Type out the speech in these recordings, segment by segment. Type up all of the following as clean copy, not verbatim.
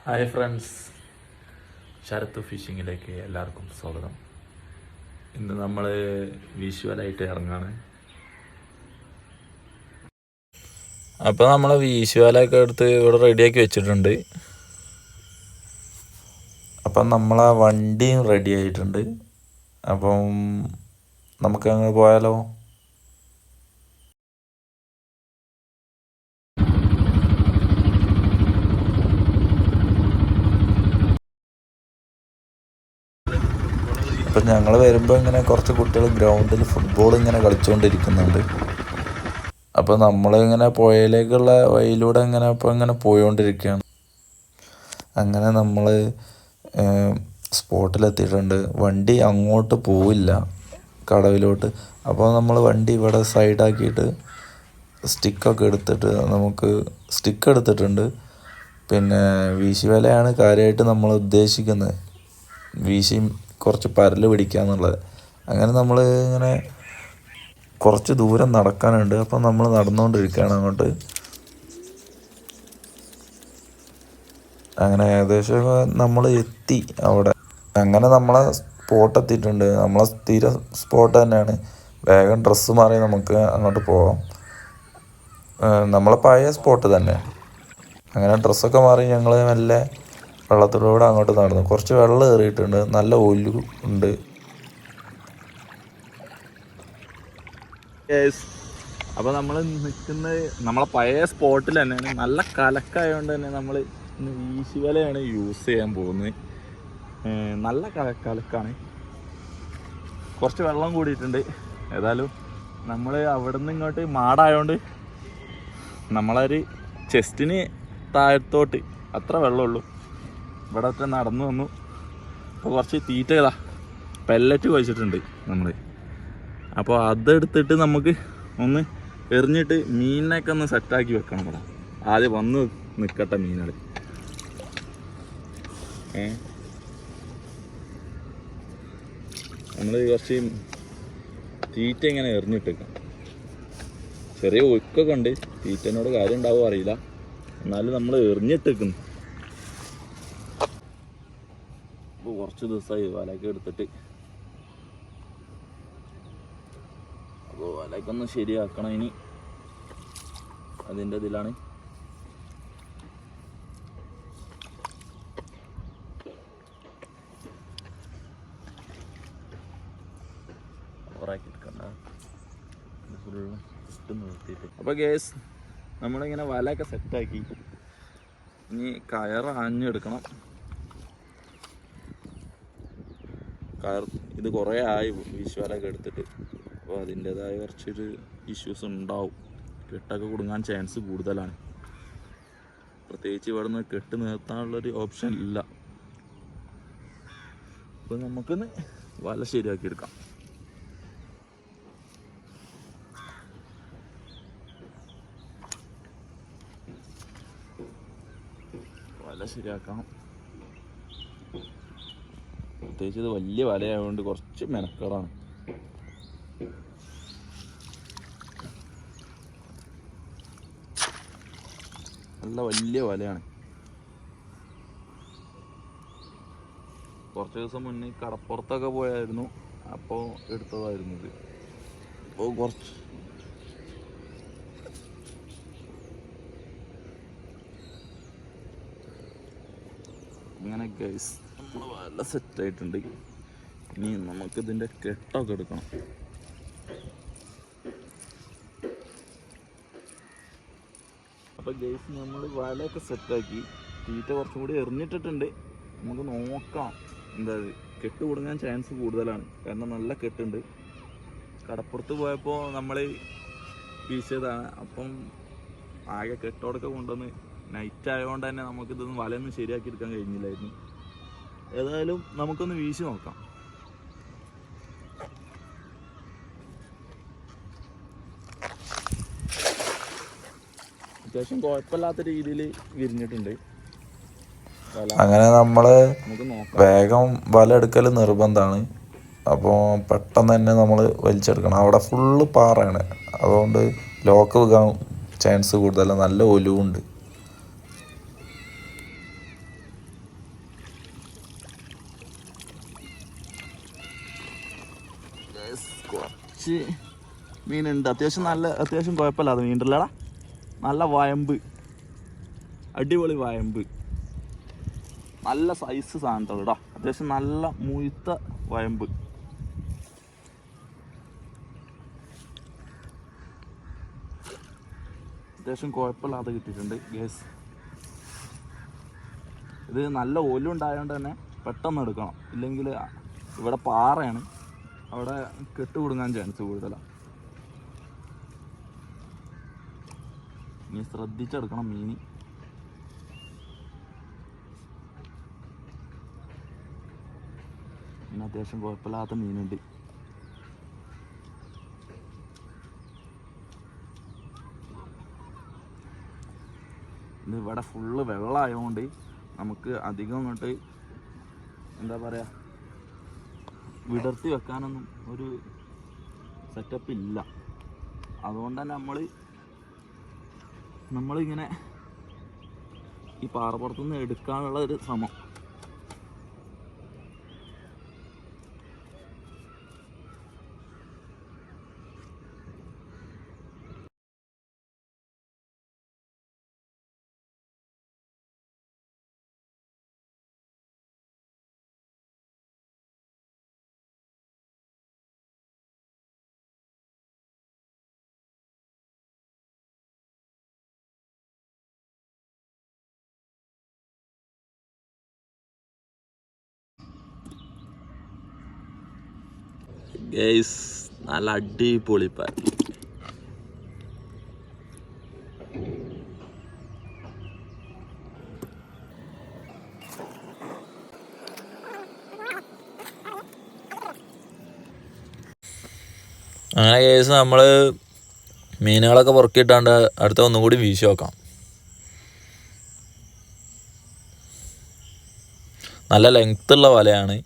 Hi friends, Sarath ഫിഷിങ്ങിലേക്ക് എല്ലാവർക്കും സ്വാഗതം. ഇന്ന് നമ്മൾ വിഷ്വലായിട്ട് ഇറങ്ങാണ്. അപ്പോൾ നമ്മൾ വിഷ്വലൊക്കെ എടുത്ത് ഇവിടെ റെഡിയാക്കി വെച്ചിട്ടുണ്ട്. അപ്പം നമ്മളെ വണ്ടിയും റെഡി ആയിട്ടുണ്ട്. അപ്പം നമുക്കങ്ങ് പോയാലോ? അപ്പം ഞങ്ങൾ വരുമ്പോൾ ഇങ്ങനെ കുറച്ച് കുട്ടികൾ ഗ്രൗണ്ടിൽ ഫുട്ബോൾ ഇങ്ങനെ കളിച്ചുകൊണ്ടിരിക്കുന്നുണ്ട്. അപ്പോൾ നമ്മളിങ്ങനെ പുഴയിലേക്കുള്ള വഴിയിലൂടെ ഇങ്ങനെ പോയിക്കൊണ്ടിരിക്കുകയാണ്. അങ്ങനെ നമ്മൾ സ്പോട്ടിലെത്തിയിട്ടുണ്ട്. വണ്ടി അങ്ങോട്ട് പോവില്ല, കടവിലോട്ട്. അപ്പോൾ നമ്മൾ വണ്ടി ഇവിടെ സൈഡാക്കിയിട്ട് സ്റ്റിക്കൊക്കെ എടുത്തിട്ട് സ്റ്റിക്ക് എടുത്തിട്ടുണ്ട്. പിന്നെ വീശിവലയാണ് കാര്യമായിട്ട് നമ്മൾ ഉദ്ദേശിക്കുന്നത്. വീശി കുറച്ച് പരല് പിടിക്കുക എന്നുള്ളത്. അങ്ങനെ നമ്മൾ ഇങ്ങനെ കുറച്ച് ദൂരം നടക്കാനുണ്ട്. അപ്പം നമ്മൾ നടന്നുകൊണ്ടിരിക്കുകയാണ് അങ്ങോട്ട്. അങ്ങനെ ഏകദേശം നമ്മൾ എത്തി അവിടെ. അങ്ങനെ നമ്മളെ സ്പോട്ട് എത്തിയിട്ടുണ്ട്. നമ്മളെ സ്ഥിര സ്പോട്ട് തന്നെയാണ്. വേഗം ഡ്രസ്സ് മാറി നമുക്ക് അങ്ങോട്ട് പോകാം. നമ്മളെ പഴയ സ്പോട്ട് തന്നെ. അങ്ങനെ ഡ്രസ്സൊക്കെ മാറി ഞങ്ങൾ മെല്ലെ വെള്ളത്തിലൂടെ അങ്ങോട്ട് നടന്നു. കുറച്ച് വെള്ളം കയറിയിട്ടുണ്ട്, നല്ല ഒലു ഉണ്ട്. അപ്പോൾ നമ്മൾ നിൽക്കുന്നത് നമ്മളെ പഴയ സ്പോട്ടിൽ തന്നെയാണ്. നല്ല കലക്കായതുകൊണ്ട് തന്നെ നമ്മൾ ഇന്ന് വീശുവലയാണ് യൂസ് ചെയ്യാൻ പോകുന്നത്. നല്ല കലക്കാണ്. കുറച്ച് വെള്ളം കൂടിയിട്ടുണ്ട്. ഏതായാലും നമ്മൾ അവിടെ നിന്ന് ഇങ്ങോട്ട് മാടായതുകൊണ്ട് നമ്മളൊരു ചെസ്റ്റിന് താഴത്തോട്ട് അത്ര വെള്ളമുള്ളൂ. ഇവിടെ ഒക്കെ നടന്നു വന്നു. അപ്പോൾ കുറച്ച് തീറ്റകളാ പെല്ലറ്റ് കഴിച്ചിട്ടുണ്ട് നമ്മൾ. അപ്പോൾ അതെടുത്തിട്ട് നമുക്ക് ഒന്ന് എറിഞ്ഞിട്ട് മീനിനൊക്കെ ഒന്ന് സെറ്റാക്കി വെക്കണം. ഇവിടെ ആദ്യം വന്ന് നിൽക്കട്ടെ മീനുകൾ. നമ്മൾ കുറച്ച് തീറ്റ ഇങ്ങനെ എറിഞ്ഞിട്ടേക്കാം. ചെറിയ ഒഴുക്കൊക്കെ ഉണ്ട്. തീറ്റനോട് കാര്യം ഉണ്ടാവുമോ അറിയില്ല, എന്നാലും നമ്മൾ എറിഞ്ഞിട്ടേക്കുന്നു. അപ്പോൾ കുറച്ച് ദിവസമായി വലയൊക്കെ എടുത്തിട്ട്. അപ്പോൾ വലയൊക്കെ ഒന്ന് ശരിയാക്കണം ഇനി. അതിൻ്റെ ഇതിലാണ്. അപ്പോൾ ഗേസ് നമ്മളിങ്ങനെ വലയൊക്കെ സെറ്റാക്കി. ഇനി കയർ ആഞ്ഞെടുക്കണം. ഇത് കുറേ ആയി വീശുവലയൊക്കെ എടുത്തിട്ട്. അപ്പോൾ അതിൻ്റേതായ കുറച്ചൊരു ഇഷ്യൂസ് ഉണ്ടാവും. കെട്ടൊക്കെ കുടുങ്ങാൻ ചാൻസ് കൂടുതലാണ്. പ്രത്യേകിച്ച് ഇവിടെ നിന്ന് കെട്ട് നിർത്താനുള്ളൊരു ഓപ്ഷൻ ഇല്ല. അപ്പോൾ നമുക്കൊന്ന് വല ശരിയാക്കി എടുക്കാം. വല ശരിയാക്കാം. പ്രത്യേകിച്ച് ഇത് വലിയ വലയായതുകൊണ്ട് കുറച്ച് മെനക്കേടാണ്. നല്ല വലിയ വലയാണ്. കുറച്ച് ദിവസം മുന്നേ കടപ്പുറത്തൊക്കെ പോയായിരുന്നു, അപ്പോൾ എടുത്തതായിരുന്നു ഇത്. അപ്പോൾ കുറച്ച് അങ്ങനെ ഗൈസ് നമ്മൾ വല സെറ്റായിട്ടുണ്ട്. ഇനി നമുക്കിതിൻ്റെ കെട്ടൊക്കെ എടുക്കണം. അപ്പോൾ ഗൈസ് നമ്മൾ വലയൊക്കെ സെറ്റാക്കി. തീറ്റ കുറച്ചും കൂടി എറിഞ്ഞിട്ടിട്ടുണ്ട്. നമുക്ക് നോക്കാം. കെട്ട് കുടുങ്ങാൻ ചാൻസ് കൂടുതലാണ്, കാരണം നല്ല കെട്ടുണ്ട്. കടപ്പുറത്ത് പോയപ്പോൾ നമ്മൾ വീശിയതാണ്. അപ്പം ആകെ കെട്ടോടൊക്കെ കൊണ്ടുവന്ന് നൈറ്റ് ആയതുകൊണ്ട് തന്നെ നമുക്കിതൊന്നും വലയൊന്നും ശരിയാക്കി എടുക്കാൻ കഴിഞ്ഞില്ലായിരുന്നു. ഏതായാലും നമുക്കൊന്ന് വീശി നോക്കാം. അത്യാവശ്യം കുഴപ്പമില്ലാത്ത രീതിയിൽ വിരിഞ്ഞിട്ടുണ്ട്. അങ്ങനെ നമ്മൾ വേഗം വല എടുക്കൽ നിർബന്ധമാണ്. അപ്പോൾ പെട്ടെന്ന് തന്നെ നമ്മൾ വലിച്ചെടുക്കണം. അവിടെ ഫുള്ള് പാറയാണ്, അതുകൊണ്ട് ലോക്ക് വെക്കാൻ ചാൻസ് കൂടുതലാണ്. നല്ല ഒലുവുണ്ട്. കുറച്ച് മീനുണ്ട്. അത്യാവശ്യം കുഴപ്പമില്ലാതെ മീനുണ്ടല്ലടാ. നല്ല വയമ്പ്, അടിപൊളി വയമ്പ്, നല്ല സൈസ് സാധനത്തോളൂ കേട്ടോ. അത്യാവശ്യം നല്ല മുഴുത്ത വയമ്പ്. അത്യാവശ്യം കുഴപ്പമില്ലാതെ കിട്ടിയിട്ടുണ്ട് ഗ്യാസ്. ഇത് നല്ല ഒലുണ്ടായതുകൊണ്ട് തന്നെ പെട്ടെന്ന് എടുക്കണം, ഇല്ലെങ്കിൽ ഇവിടെ പാറയാണ്, അവിടെ കെട്ട് കുടുങ്ങാൻ ചാൻസ് കൂടുതലാണ്. നീ ശ്രദ്ധിച്ചെടുക്കണം മീൻ. പിന്നെ അത്യാവശ്യം കുഴപ്പമില്ലാത്ത മീനുണ്ട്. ഇത് ഇവിടെ ഫുള്ള് വെള്ളമായതുകൊണ്ട് നമുക്ക് അധികം അങ്ങോട്ട് എന്താ പറയുക, വിടർത്തി വെക്കാനൊന്നും ഒരു സെറ്റപ്പ് ഇല്ല. അതുകൊണ്ട് തന്നെ നമ്മളിങ്ങനെ ഈ പാറപ്പുറത്തുനിന്ന് എടുക്കാനുള്ള ഒരു ശ്രമം. ഗൈസ് നല്ല അടിപൊളി പാൻ. അങ്ങനെ കേസ് നമ്മൾ മീനുകളൊക്കെ പുറക്കിയിട്ടാണ്ട് അടുത്ത ഒന്നും കൂടി വീശി നോക്കാം. നല്ല ലെങ്ത്തുള്ള വലയാണ്,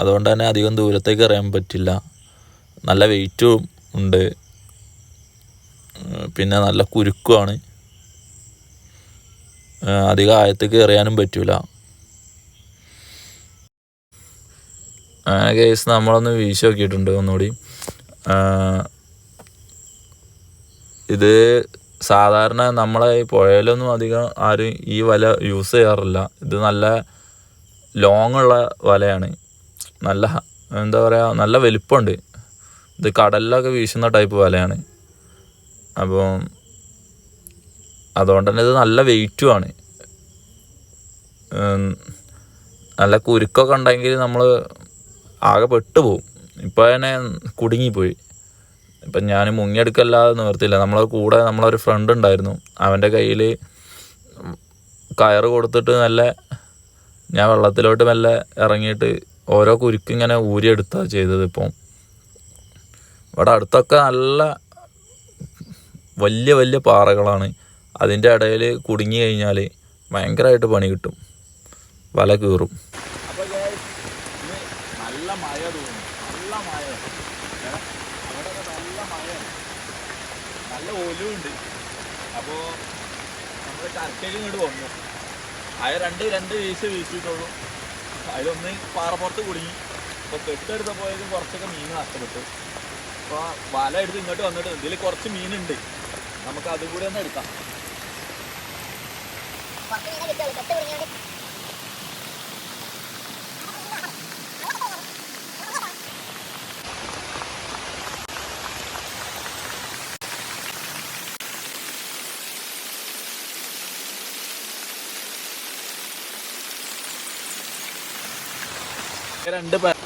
അതുകൊണ്ട് തന്നെ അധികം ദൂരത്തേക്ക് എറിയാൻ പറ്റില്ല. നല്ല വെയിറ്റും ഉണ്ട്, പിന്നെ നല്ല കുരുക്കുമാണ്. അധികം ആഴത്തേക്ക് എറിയാനും പറ്റില്ല. അങ്ങനെ കേസ് നമ്മളൊന്ന് വീശി നോക്കിയിട്ടുണ്ട് ഒന്നുകൂടി. ഇത് സാധാരണ നമ്മളെ ഈ പുഴയിലൊന്നും അധികം ആരും ഈ വല യൂസ് ചെയ്യാറില്ല. ഇത് നല്ല ലോങ് ഉള്ള വലയാണ്, നല്ല എന്താ പറയുക, നല്ല വലിപ്പമുണ്ട്. ഇത് കടലിലൊക്കെ വീശുന്ന ടൈപ്പ് വലയാണ്. അപ്പം അതുകൊണ്ട് തന്നെ ഇത് നല്ല വെയിറ്റുമാണ്. നല്ല കുരുക്കൊക്കെ ഉണ്ടെങ്കിൽ നമ്മൾ ആകെ പെട്ടുപോകും. ഇപ്പോൾ തന്നെ കുടുങ്ങിപ്പോയി. ഇപ്പം ഞാൻ മുങ്ങിയെടുക്കല്ലാതെ നിവർത്തിയില്ല. നമ്മളെ കൂടെ നമ്മളൊരു ഫ്രണ്ട് ഉണ്ടായിരുന്നു, അവൻ്റെ കയ്യിൽ കയറ് കൊടുത്തിട്ട് ഞാൻ വെള്ളത്തിലോട്ട് മെല്ലെ ഇറങ്ങിയിട്ട് ഓരോ കുരുക്കിങ്ങനെ ഊരിയെടുത്താണ് ചെയ്തത്. ഇപ്പം ഇവിടെ അടുത്തൊക്കെ നല്ല വലിയ വലിയ പാറകളാണ്. അതിൻ്റെ ഇടയിൽ കുടുങ്ങി കഴിഞ്ഞാൽ ഭയങ്കരമായിട്ട് പണി കിട്ടും, വല കീറും. അപ്പോൾ നല്ല മഴ തോന്നും, നല്ല മഴ, അവിടെ നല്ല മഴയാണ്, നല്ല ഒലുണ്ട്. അപ്പോൾ നമ്മൾ കരക്കേക്ക് ഇങ്ങോട്ട് വന്നു. രണ്ട് വീശിയിട്ടുള്ളൂ. അതിലൊന്ന് പാറപ്പുറത്ത് കുടുങ്ങി. അപ്പോൾ കെട്ടെടുത്ത പോയതും കുറച്ചൊക്കെ മീൻ നഷ്ടപ്പെട്ടു. അപ്പോൾ വല എടുത്ത് ഇങ്ങോട്ട് വന്നിട്ട് ഇതിൽ കുറച്ച് മീനുണ്ട്, നമുക്ക് അതും കൂടി ഒന്ന് എടുക്കാം.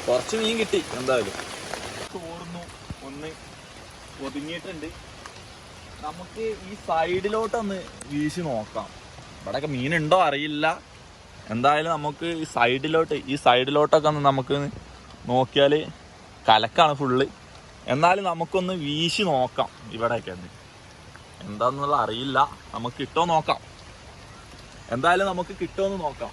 കുറച്ച് മീൻ കിട്ടി എന്തായാലും. ചോർന്നു, ഒന്ന് ഒതുങ്ങിയിട്ടുണ്ട്. നമുക്ക് ഈ സൈഡിലോട്ടൊന്ന് വീശി നോക്കാം. ഇവിടെയൊക്കെ മീനുണ്ടോ അറിയില്ല. എന്തായാലും നമുക്ക് ഈ സൈഡിലോട്ടൊക്കെ ഒന്ന് നമുക്ക് നോക്കിയാൽ കലക്കാണ് ഫുള്ള്. എന്നാലും നമുക്കൊന്ന് വീശി നോക്കാം. ഇവിടെയൊക്കെ എന്താന്നുള്ള അറിയില്ല, നമുക്ക് കിട്ടുമോ നോക്കാം. എന്തായാലും നമുക്ക് കിട്ടുമെന്ന് നോക്കാം.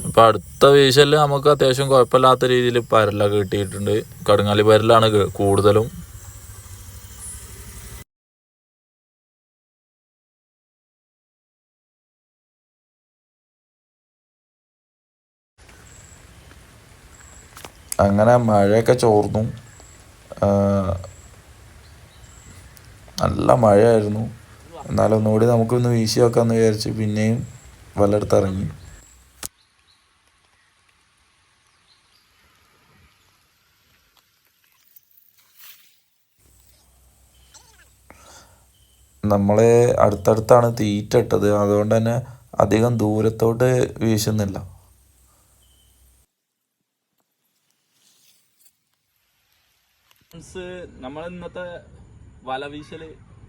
അപ്പം അടുത്ത വീശലിൽ നമുക്ക് അത്യാവശ്യം കുഴപ്പമില്ലാത്ത രീതിയിൽ പരലൊക്കെ കിട്ടിയിട്ടുണ്ട്. കടുങ്ങാലി പരലാണ് കൂടുതലും. അങ്ങനെ മഴയൊക്കെ ചോർന്നു. നല്ല മഴയായിരുന്നു. എന്നാലും ഒന്നുകൂടി നമുക്കൊന്ന് വീശി വെക്കാമെന്ന് വിചാരിച്ച് പിന്നെയും വലയെടുത്ത് ഇറങ്ങി. നമ്മൾ അടുത്തടുത്താണ് തീറ്റ ഇട്ടത്, അതുകൊണ്ട് തന്നെ അധികം ദൂരത്തോട്ട് വീശുന്നില്ല. നമ്മൾ ഇന്നത്തെ വല വീശൽ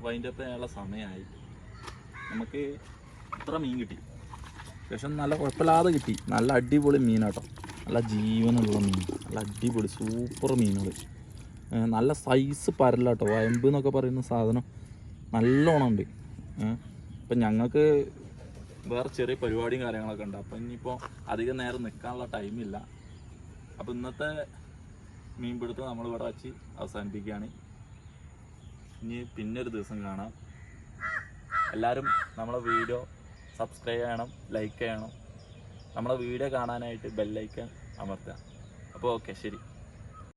വൈൻഡപ്പ് ചെയ്യാനുള്ള സമയമായി. നമുക്ക് ഇത്ര മീൻ കിട്ടി, അത്യാവശ്യം നല്ല കുഴപ്പമില്ലാതെ കിട്ടി. നല്ല അടിപൊളി മീനാട്ടോ, നല്ല ജീവനുള്ള മീൻ, നല്ല അടിപൊളി സൂപ്പർ മീനുകൾ. നല്ല സൈസ് പരലാട്ടോ, വയമ്പ് എന്നൊക്കെ പറയുന്ന സാധനം നല്ലോണം ഉണ്ട്. ഇപ്പം ഞങ്ങൾക്ക് വേറെ ചെറിയ പരിപാടിയും കാര്യങ്ങളൊക്കെ ഉണ്ട്. അപ്പം ഇനിയിപ്പോൾ അധികം നേരം നിൽക്കാനുള്ള ടൈമില്ല. അപ്പം ഇന്നത്തെ മീൻപിടുത്തം നമ്മളിവിടെ വച്ച് അവസാനിപ്പിക്കുകയാണ്. ഇനി പിന്നൊരു ദിവസം കാണാം. എല്ലാവരും നമ്മളെ വീഡിയോ സബ്സ്ക്രൈബ് ചെയ്യണം, ലൈക്ക് ചെയ്യണം. നമ്മളെ വീഡിയോ കാണാനായിട്ട് ബെല്ലൈക്കൺ അമർത്തുക. അപ്പോൾ ഓക്കെ, ശരി.